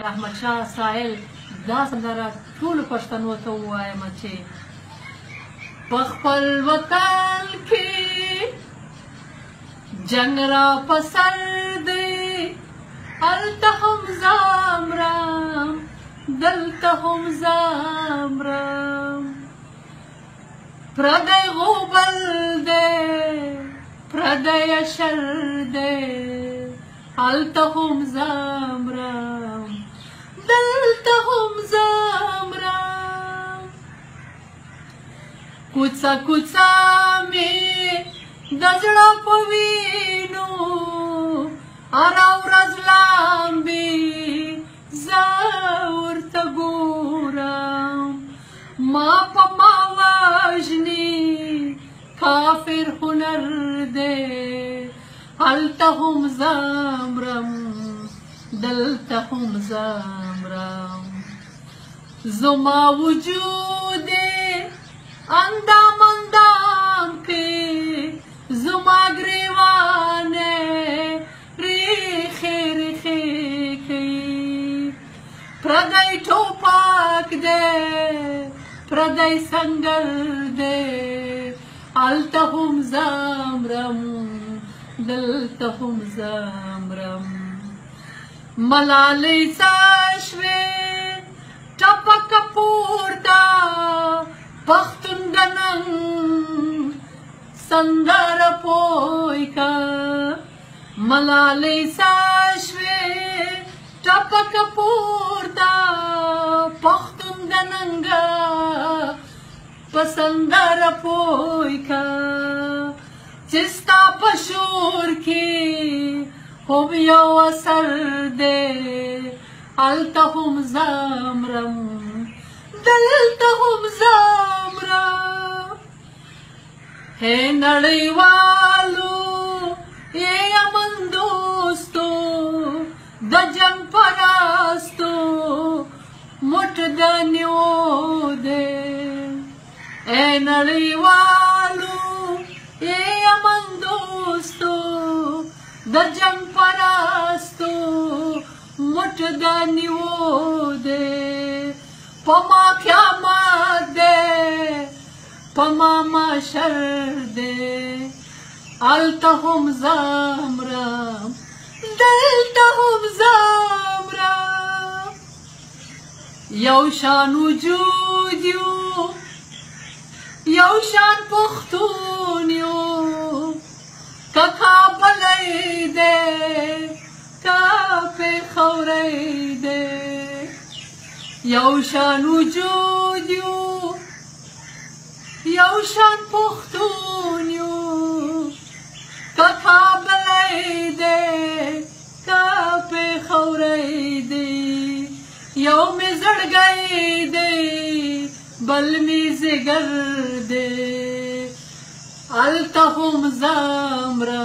احمد شاه سائل دا سندره ټولو پښتنو ته ووایم چې په خپل وطن کې جنګ را په سر دی هلته هم زامرم دلته هم زامرم پردی غوبل دی پردی شر دی هلته هم زامرم دلته هم زامرم کوڅه کوڅه مې د زړه په وینو هره ورځ لامبي زه ورته ګورم ما په ما وژني کافر هنر دی هلته هم زامرم دلته هم زامرم زما وجود اندام اندام کې زما ګریوانه ریخې ریخې کوي پردی ټوپک دی پردی سنګر دی هلته هم زامرم دلته هم زامرم ملالۍ څه شوې ټپک پورته پښتون د نن سندره پوی که ملالۍ څه شوې ټپک پورته پښتون د ننګه په سندره پوی که چې ستا په شور کې خوب یو اثر دی هلته هم زامرم دلته هم زامرم ہے نړیوالو ای امن دوستو د جنګ پراستو مټ د نیو دی اے نړیوالو ای امن دوستو د جنګ پراستو مټ د نیو دی په ما قیامت دی په ما محشر دی هلته هم زامرم دلته هم زامرم یو شان وجود یو یو شان پښتون یو که کابلی دی که پېښوری دی یو شان وجود یو یو شان پښتون یو که کابلی دی که پېښوری دی یو مې زړګی دی بل مې ځګر دی هلته هم زامرم